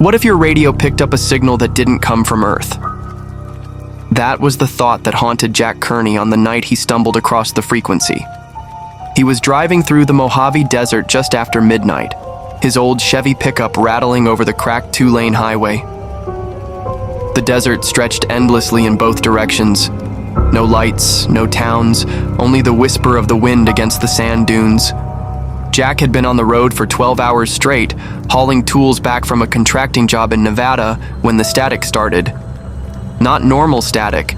What if your radio picked up a signal that didn't come from Earth? That was the thought that haunted Jack Kearney on the night he stumbled across the frequency. He was driving through the Mojave Desert just after midnight, his old Chevy pickup rattling over the cracked two-lane highway. The desert stretched endlessly in both directions. No lights, no towns, only the whisper of the wind against the sand dunes. Jack had been on the road for 12 hours straight, hauling tools back from a contracting job in Nevada when the static started. Not normal static.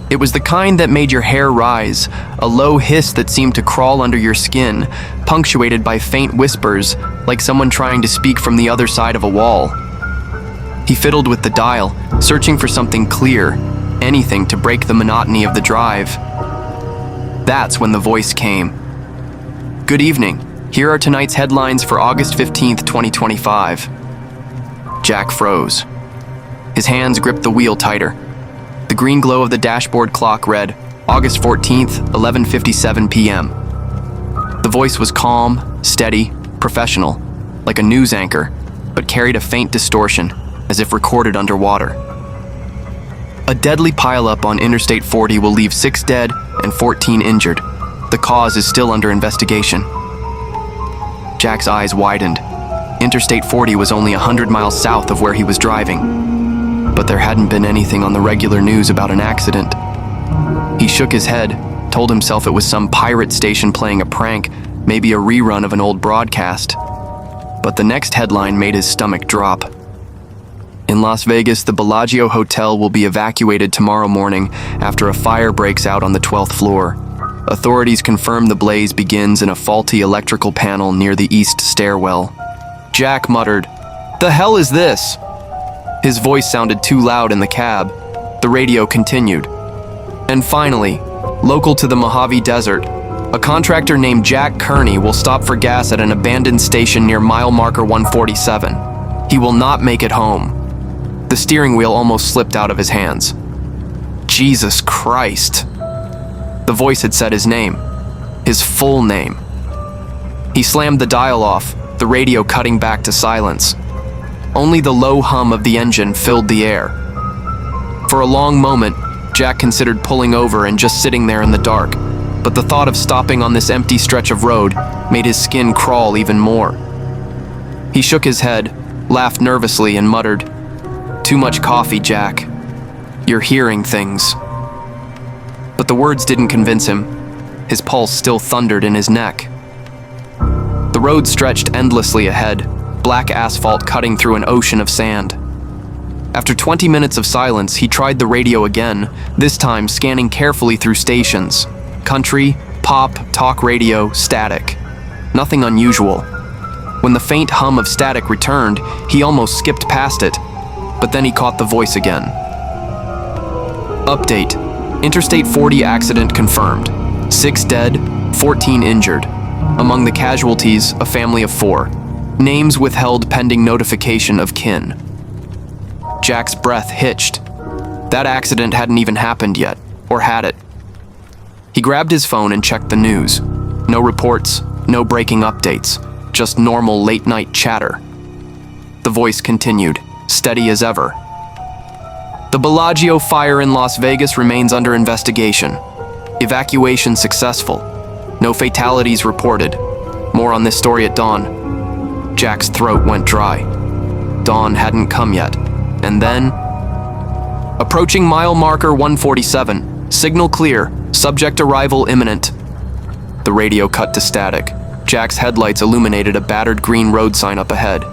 It was the kind that made your hair rise, a low hiss that seemed to crawl under your skin, punctuated by faint whispers, like someone trying to speak from the other side of a wall. He fiddled with the dial, searching for something clear, anything to break the monotony of the drive. That's when the voice came. Good evening. Here are tonight's headlines for August 15th, 2025. Jack froze. His hands gripped the wheel tighter. The green glow of the dashboard clock read, August 14th, 11:57 p.m. The voice was calm, steady, professional, like a news anchor, but carried a faint distortion, as if recorded underwater. A deadly pileup on Interstate 40 will leave 6 dead and 14 injured. The cause is still under investigation. Jack's eyes widened. Interstate 40 was only 100 miles south of where he was driving, but there hadn't been anything on the regular news about an accident. He shook his head, told himself it was some pirate station playing a prank, maybe a rerun of an old broadcast. But the next headline made his stomach drop. In Las Vegas, the Bellagio Hotel will be evacuated tomorrow morning after a fire breaks out on the 12th floor. Authorities confirm the blaze begins in a faulty electrical panel near the east stairwell. Jack muttered, "The hell is this?" His voice sounded too loud in the cab. The radio continued. And finally, local to the Mojave Desert, a contractor named Jack Kearney will stop for gas at an abandoned station near mile marker 147. He will not make it home. The steering wheel almost slipped out of his hands. Jesus Christ. The voice had said his name, his full name. He slammed the dial off, the radio cutting back to silence. Only the low hum of the engine filled the air. For a long moment, Jack considered pulling over and just sitting there in the dark, but the thought of stopping on this empty stretch of road made his skin crawl even more. He shook his head, laughed nervously, and muttered, "Too much coffee, Jack. You're hearing things." But the words didn't convince him. His pulse still thundered in his neck. The road stretched endlessly ahead, black asphalt cutting through an ocean of sand. After 20 minutes of silence, he tried the radio again, this time scanning carefully through stations. Country, pop, talk radio, static. Nothing unusual. When the faint hum of static returned, he almost skipped past it, but then he caught the voice again. Update. Interstate 40 accident confirmed. 6 dead, 14 injured. Among the casualties, a family of 4. Names withheld pending notification of kin. Jack's breath hitched. That accident hadn't even happened yet, or had it? He grabbed his phone and checked the news. No reports, no breaking updates, just normal late-night chatter. The voice continued, steady as ever. The Bellagio fire in Las Vegas remains under investigation. Evacuation successful. No fatalities reported. More on this story at dawn. Jack's throat went dry. Dawn hadn't come yet. And then... Approaching mile marker 147. Signal clear. Subject arrival imminent. The radio cut to static. Jack's headlights illuminated a battered green road sign up ahead.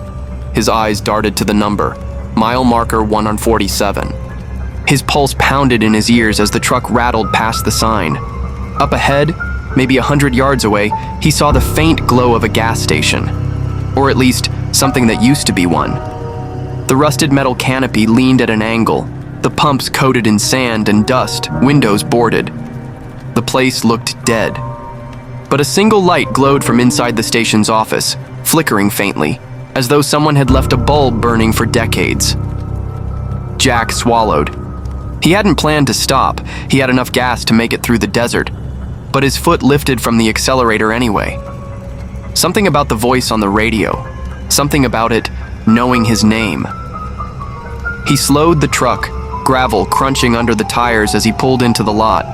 His eyes darted to the number. Mile marker 147. His pulse pounded in his ears as the truck rattled past the sign. Up ahead, maybe 100 yards away, he saw the faint glow of a gas station. Or at least, something that used to be one. The rusted metal canopy leaned at an angle, the pumps coated in sand and dust, windows boarded. The place looked dead. But a single light glowed from inside the station's office, flickering faintly, as though someone had left a bulb burning for decades. Jack swallowed. He hadn't planned to stop. He had enough gas to make it through the desert, but his foot lifted from the accelerator anyway. Something about the voice on the radio, something about it knowing his name, He slowed the truck, gravel crunching under the tires as he pulled into the lot.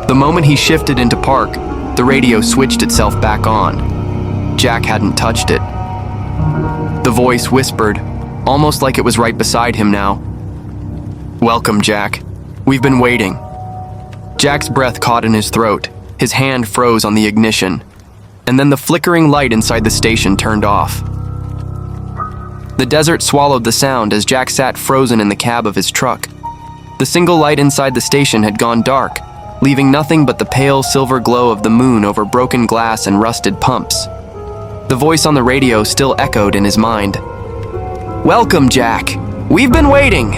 The moment he shifted into park, the radio switched itself back on. Jack hadn't touched it. The voice whispered, almost like it was right beside him now. "Welcome, Jack. We've been waiting." Jack's breath caught in his throat. His hand froze on the ignition, and then the flickering light inside the station turned off. The desert swallowed the sound as Jack sat frozen in the cab of his truck. The single light inside the station had gone dark, leaving nothing but the pale silver glow of the moon over broken glass and rusted pumps. The voice on the radio still echoed in his mind. "Welcome, Jack. We've been waiting."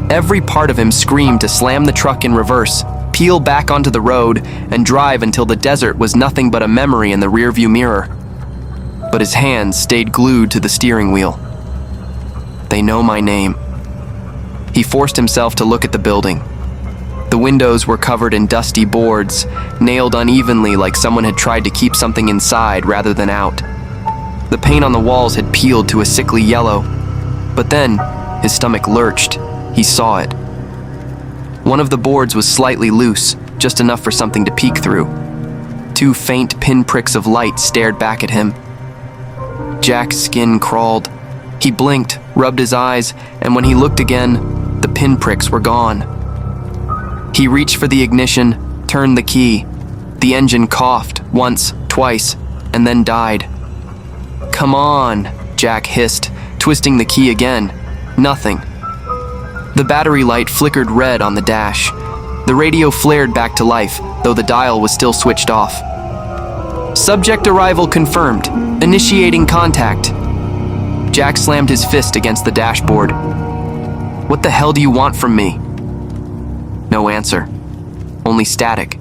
Every part of him screamed to slam the truck in reverse, peel back onto the road, and drive until the desert was nothing but a memory in the rearview mirror. But his hands stayed glued to the steering wheel. "They know my name." He forced himself to look at the building. The windows were covered in dusty boards, nailed unevenly like someone had tried to keep something inside rather than out. The paint on the walls had peeled to a sickly yellow, but then his stomach lurched. He saw it. One of the boards was slightly loose, just enough for something to peek through. Two faint pinpricks of light stared back at him. Jack's skin crawled. He blinked, rubbed his eyes, and when he looked again, the pinpricks were gone. He reached for the ignition, turned the key. The engine coughed once, twice, and then died. "Come on," Jack hissed, twisting the key again. Nothing. The battery light flickered red on the dash. The radio flared back to life, though the dial was still switched off. "Subject arrival confirmed. Initiating contact." Jack slammed his fist against the dashboard. "What the hell do you want from me?" No answer. Only static.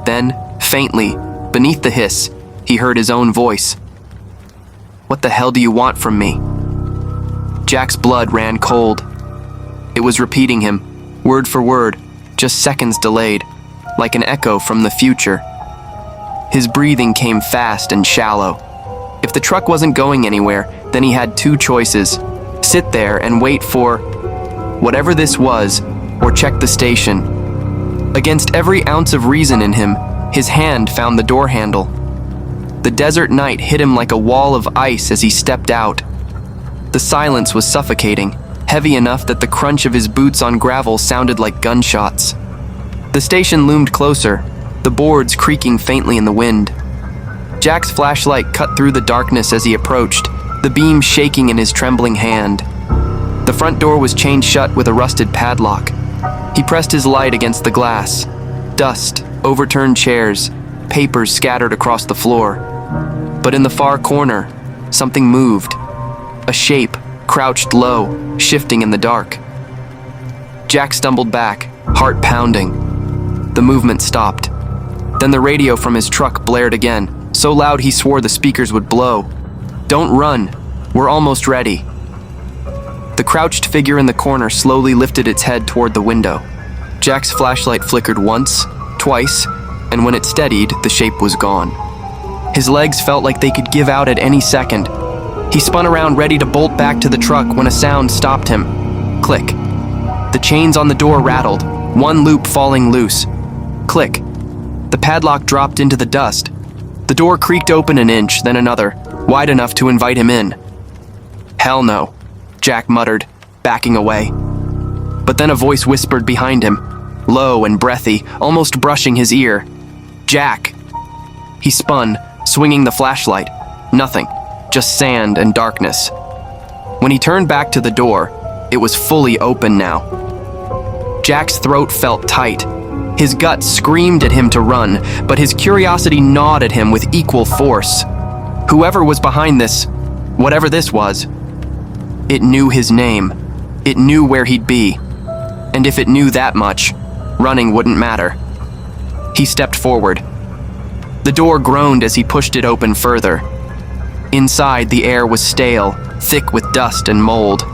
Then, faintly, beneath the hiss, he heard his own voice. "What the hell do you want from me?" Jack's blood ran cold. It was repeating him, word for word, just seconds delayed, like an echo from the future. His breathing came fast and shallow. If the truck wasn't going anywhere, then he had two choices: sit there and wait for whatever this was, or check the station. Against every ounce of reason in him, his hand found the door handle. The desert night hit him like a wall of ice as he stepped out. The silence was suffocating, heavy enough that the crunch of his boots on gravel sounded like gunshots. The station loomed closer, the boards creaking faintly in the wind. Jack's flashlight cut through the darkness as he approached, the beam shaking in his trembling hand. The front door was chained shut with a rusted padlock. He pressed his light against the glass. Dust, overturned chairs, papers scattered across the floor. But in the far corner, something moved. A shape, crouched low, shifting in the dark. Jack stumbled back, heart pounding. The movement stopped. Then the radio from his truck blared again, so loud he swore the speakers would blow. "Don't run. We're almost ready." The crouched figure in the corner slowly lifted its head toward the window. Jack's flashlight flickered once, twice, and when it steadied, the shape was gone. His legs felt like they could give out at any second. He spun around ready to bolt back to the truck when a sound stopped him. Click. The chains on the door rattled, one loop falling loose. Click. The padlock dropped into the dust. The door creaked open an inch, then another, wide enough to invite him in. "Hell no," Jack muttered, backing away. But then a voice whispered behind him, low and breathy, almost brushing his ear. "Jack." He spun, swinging the flashlight. Nothing, just sand and darkness. When he turned back to the door, it was fully open now. Jack's throat felt tight. His gut screamed at him to run, but his curiosity gnawed at him with equal force. Whoever was behind this, whatever this was, it knew his name. It knew where he'd be. And if it knew that much, running wouldn't matter. He stepped forward. The door groaned as he pushed it open further. Inside, the air was stale, thick with dust and mold.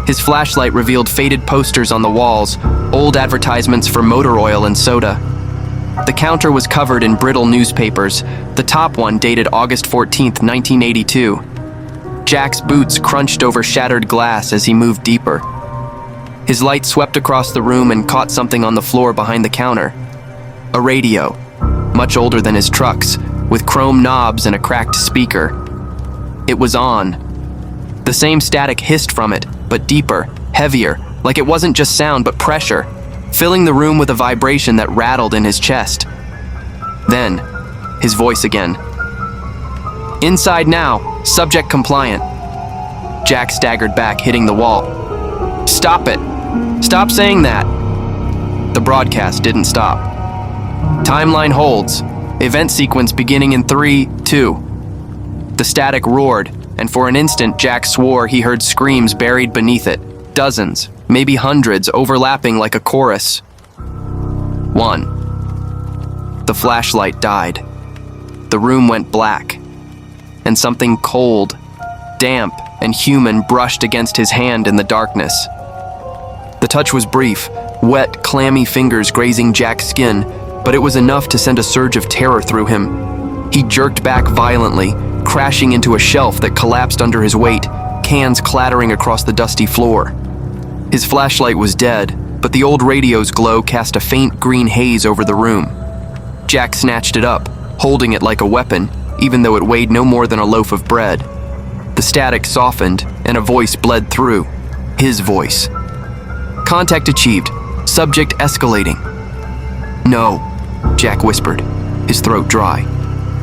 His flashlight revealed faded posters on the walls, old advertisements for motor oil and soda. The counter was covered in brittle newspapers, the top one dated August 14th, 1982. Jack's boots crunched over shattered glass as he moved deeper. His light swept across the room and caught something on the floor behind the counter. A radio, much older than his trucks, with chrome knobs and a cracked speaker. It was on. The same static hissed from it, but deeper, heavier, like it wasn't just sound but pressure, filling the room with a vibration that rattled in his chest. Then, his voice again. "Inside now, subject compliant." Jack staggered back, hitting the wall. "Stop it! Stop saying that!" The broadcast didn't stop. "Timeline holds. Event sequence beginning in 3, 2. The static roared, and for an instant Jack swore he heard screams buried beneath it. Dozens, maybe hundreds, overlapping like a chorus. 1. The flashlight died. The room went black, and something cold, damp, and human brushed against his hand in the darkness. The touch was brief, wet, clammy fingers grazing Jack's skin, but it was enough to send a surge of terror through him. He jerked back violently, crashing into a shelf that collapsed under his weight, cans clattering across the dusty floor. His flashlight was dead, but the old radio's glow cast a faint green haze over the room. Jack snatched it up, holding it like a weapon, even though it weighed no more than a loaf of bread. The static softened, and a voice bled through. His voice. "Contact achieved. Subject escalating." "No," Jack whispered, his throat dry.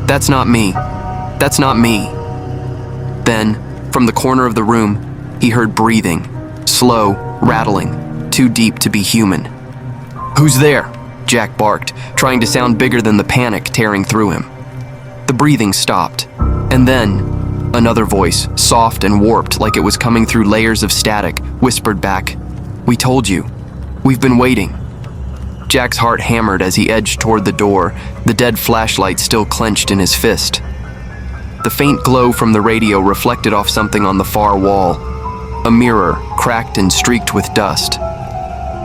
"That's not me. That's not me." Then, from the corner of the room, he heard breathing, slow, rattling, too deep to be human. "Who's there?" Jack barked, trying to sound bigger than the panic tearing through him. The breathing stopped, and then another voice, soft and warped like it was coming through layers of static, whispered back, "We told you. We've been waiting." Jack's heart hammered as he edged toward the door, the dead flashlight still clenched in his fist. The faint glow from the radio reflected off something on the far wall, a mirror cracked and streaked with dust.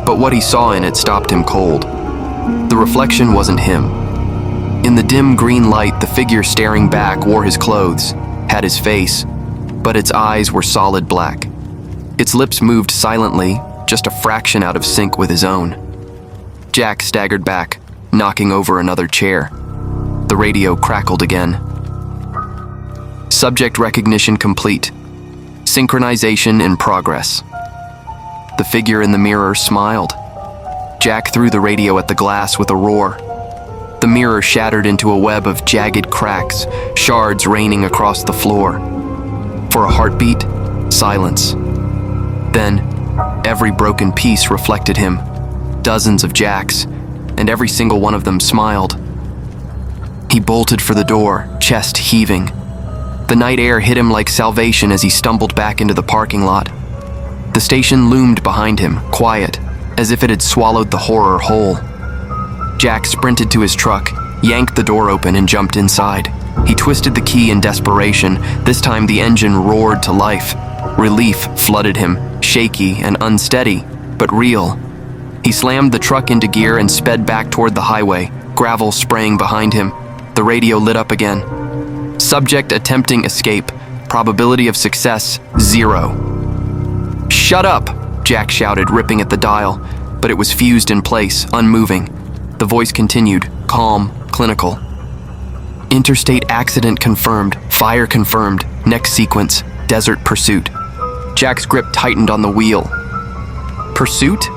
But what he saw in it stopped him cold. The reflection wasn't him. In the dim green light, the figure staring back wore his clothes, had his face, but its eyes were solid black. Its lips moved silently, just a fraction out of sync with his own. Jack staggered back, knocking over another chair. The radio crackled again. Subject recognition complete. Synchronization in progress. The figure in the mirror smiled. Jack threw the radio at the glass with a roar. The mirror shattered into a web of jagged cracks, shards raining across the floor. For a heartbeat, silence. Then, every broken piece reflected him, dozens of Jacks, and every single one of them smiled. He bolted for the door, chest heaving. The night air hit him like salvation as he stumbled back into the parking lot. The station loomed behind him, quiet, as if it had swallowed the horror whole. Jack sprinted to his truck, yanked the door open, and jumped inside. He twisted the key in desperation. This time the engine roared to life. Relief flooded him, shaky and unsteady, but real. He slammed the truck into gear and sped back toward the highway, gravel spraying behind him. The radio lit up again. Subject attempting escape. Probability of success, 0. "Shut up!" Jack shouted, ripping at the dial, but it was fused in place, unmoving. The voice continued, calm, clinical. "Interstate accident confirmed, fire confirmed, next sequence, desert pursuit." Jack's grip tightened on the wheel. Pursuit?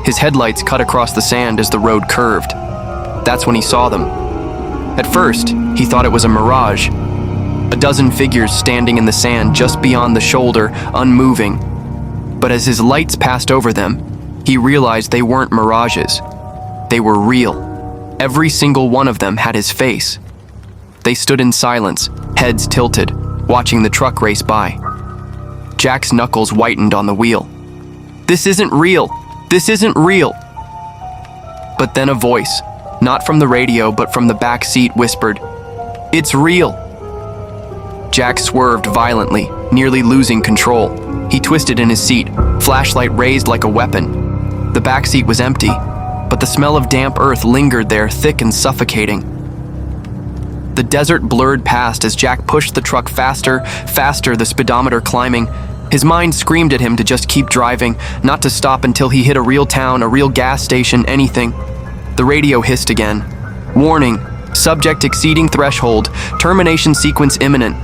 His headlights cut across the sand as the road curved. That's when he saw them. At first, he thought it was a mirage. A dozen figures standing in the sand just beyond the shoulder, unmoving. But as his lights passed over them, he realized they weren't mirages. They were real. Every single one of them had his face. They stood in silence, heads tilted, watching the truck race by. Jack's knuckles whitened on the wheel. "This isn't real! This isn't real!" But then a voice, not from the radio but from the back seat, whispered, "It's real!" Jack swerved violently, nearly losing control. He twisted in his seat, flashlight raised like a weapon. The back seat was empty, but the smell of damp earth lingered there, thick and suffocating. The desert blurred past as Jack pushed the truck faster, the speedometer climbing. His mind screamed at him to just keep driving, not to stop until he hit a real town, a real gas station, anything. The radio hissed again. Warning, subject exceeding threshold, termination sequence imminent.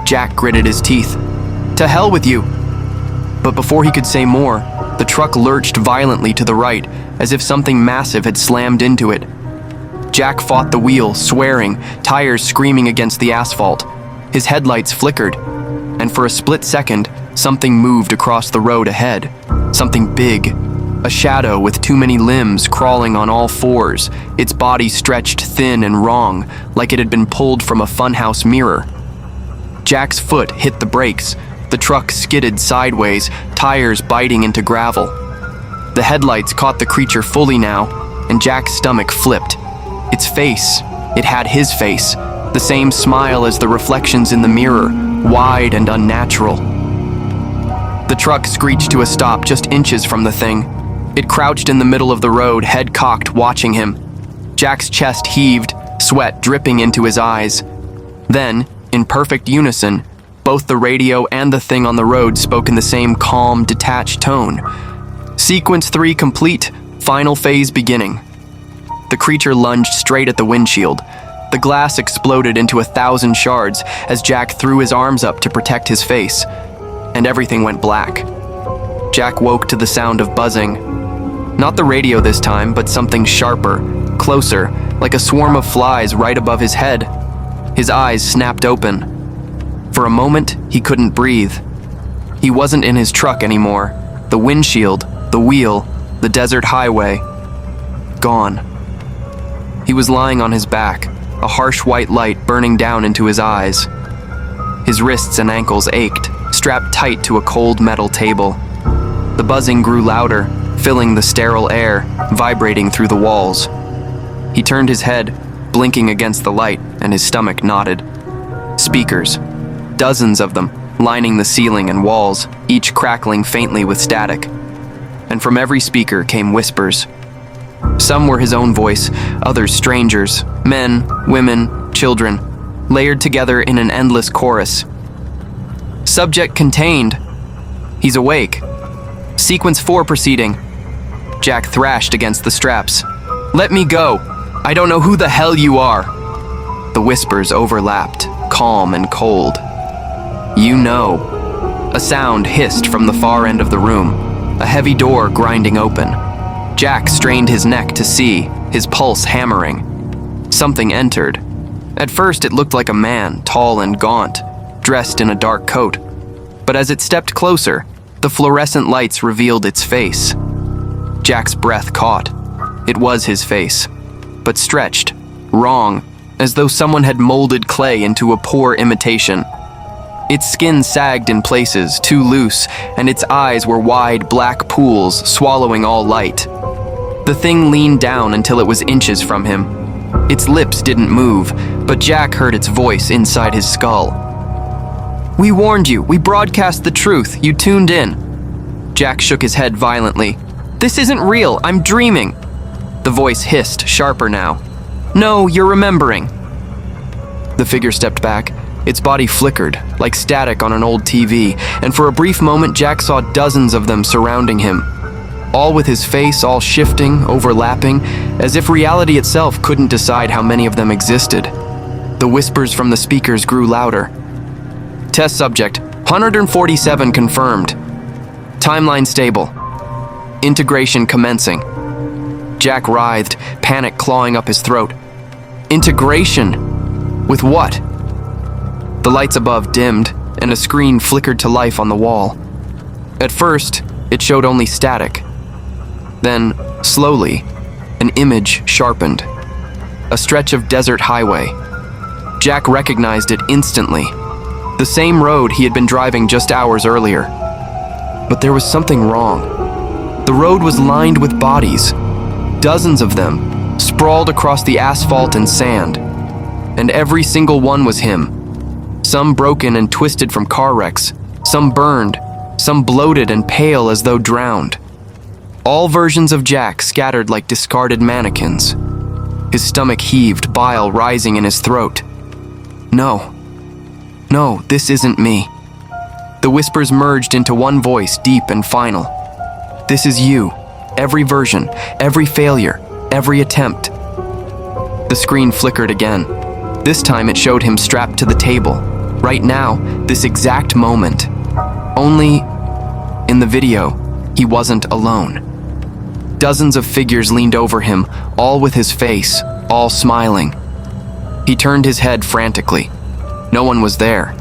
Jack gritted his teeth. To hell with you. But before he could say more, the truck lurched violently to the right, as if something massive had slammed into it. Jack fought the wheel, swearing, tires screaming against the asphalt. His headlights flickered, and for a split second, something moved across the road ahead. Something big. A shadow with too many limbs crawling on all fours, its body stretched thin and wrong, like it had been pulled from a funhouse mirror. Jack's foot hit the brakes. The truck skidded sideways, tires biting into gravel. The headlights caught the creature fully now, and Jack's stomach flipped. Its face, it had his face, the same smile as the reflections in the mirror, wide and unnatural. The truck screeched to a stop just inches from the thing. It crouched in the middle of the road, head cocked, watching him. Jack's chest heaved, sweat dripping into his eyes. Then, in perfect unison, both the radio and the thing on the road spoke in the same calm, detached tone. Sequence 3 complete, final phase beginning. The creature lunged straight at the windshield. The glass exploded into 1,000 shards as Jack threw his arms up to protect his face, and everything went black. Jack woke to the sound of buzzing. Not the radio this time, but something sharper, closer, like a swarm of flies right above his head. His eyes snapped open. For a moment, he couldn't breathe. He wasn't in his truck anymore. The windshield, the wheel, the desert highway. Gone. He was lying on his back, a harsh white light burning down into his eyes. His wrists and ankles ached, strapped tight to a cold metal table. The buzzing grew louder, filling the sterile air, vibrating through the walls. He turned his head, blinking against the light, and his stomach knotted. Speakers. Dozens of them, lining the ceiling and walls, each crackling faintly with static. And from every speaker came whispers. Some were his own voice, others strangers, men, women, children, layered together in an endless chorus. Subject contained. He's awake. Sequence 4 proceeding. Jack thrashed against the straps. Let me go. I don't know who the hell you are. The whispers overlapped, calm and cold. You know. A sound hissed from the far end of the room, a heavy door grinding open. Jack strained his neck to see, his pulse hammering. Something entered. At first it looked like a man, tall and gaunt, dressed in a dark coat. But as it stepped closer, the fluorescent lights revealed its face. Jack's breath caught. It was his face, but stretched, wrong, as though someone had molded clay into a poor imitation. Its skin sagged in places, too loose, and its eyes were wide black pools, swallowing all light. The thing leaned down until it was inches from him. Its lips didn't move, but Jack heard its voice inside his skull. We warned you. We broadcast the truth. You tuned in. Jack shook his head violently. This isn't real. I'm dreaming. The voice hissed, sharper now. No, you're remembering. The figure stepped back. Its body flickered, like static on an old TV, and for a brief moment Jack saw dozens of them surrounding him. All with his face all shifting, overlapping, as if reality itself couldn't decide how many of them existed. The whispers from the speakers grew louder. Test subject, 147 confirmed. Timeline stable. Integration commencing. Jack writhed, panic clawing up his throat. Integration? With what? The lights above dimmed, and a screen flickered to life on the wall. At first, it showed only static. Then, slowly, an image sharpened. A stretch of desert highway. Jack recognized it instantly. The same road he had been driving just hours earlier. But there was something wrong. The road was lined with bodies. Dozens of them, sprawled across the asphalt and sand. And every single one was him. Some broken and twisted from car wrecks, some burned, some bloated and pale as though drowned. All versions of Jack scattered like discarded mannequins. His stomach heaved, bile rising in his throat. No. No, this isn't me. The whispers merged into one voice, deep and final. This is you. Every version, every failure, every attempt. The screen flickered again. This time it showed him strapped to the table. Right now, this exact moment. Only, in the video, he wasn't alone. Dozens of figures leaned over him, all with his face, all smiling. He turned his head frantically. No one was there.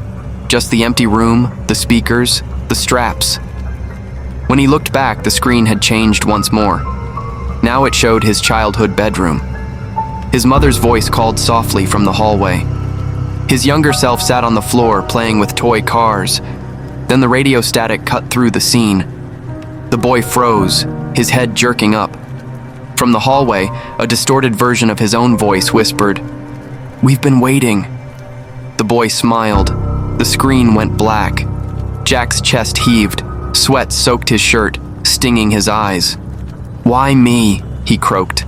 Just the empty room, the speakers, the straps. When he looked back, the screen had changed once more. Now it showed his childhood bedroom. His mother's voice called softly from the hallway. His younger self sat on the floor playing with toy cars. Then the radio static cut through the scene. The boy froze, his head jerking up. From the hallway, a distorted version of his own voice whispered, "We've been waiting." The boy smiled. The screen went black. Jack's chest heaved. Sweat soaked his shirt, stinging his eyes. "Why me?" he croaked.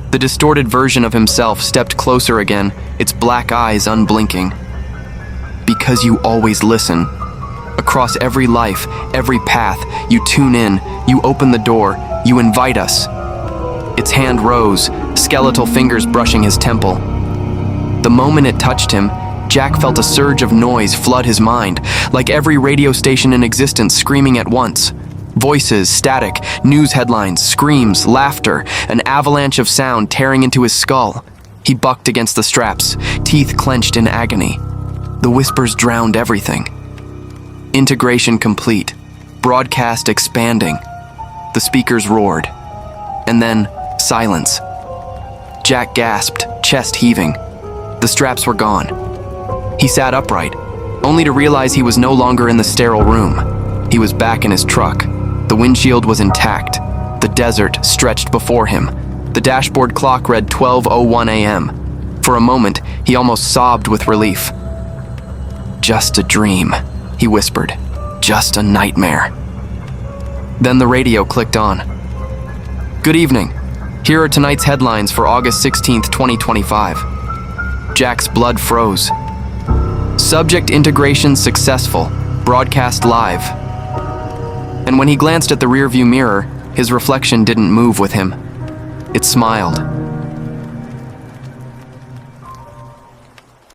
The distorted version of himself stepped closer again, its black eyes unblinking. "Because you always listen. Across every life, every path, you tune in, you open the door, you invite us." Its hand rose, skeletal fingers brushing his temple. The moment it touched him, Jack felt a surge of noise flood his mind, like every radio station in existence screaming at once. Voices, static, news headlines, screams, laughter, an avalanche of sound tearing into his skull. He bucked against the straps, teeth clenched in agony. The whispers drowned everything. Integration complete. Broadcast expanding. The speakers roared. And then, silence. Jack gasped, chest heaving. The straps were gone. He sat upright, only to realize he was no longer in the sterile room. He was back in his truck. The windshield was intact. The desert stretched before him. The dashboard clock read 12:01 a.m. For a moment, he almost sobbed with relief. "Just a dream," he whispered. "Just a nightmare." Then the radio clicked on. "Good evening. Here are tonight's headlines for August 16th, 2025. Jack's blood froze. "Subject integration successful. Broadcast live." And when he glanced at the rearview mirror, his reflection didn't move with him. It smiled.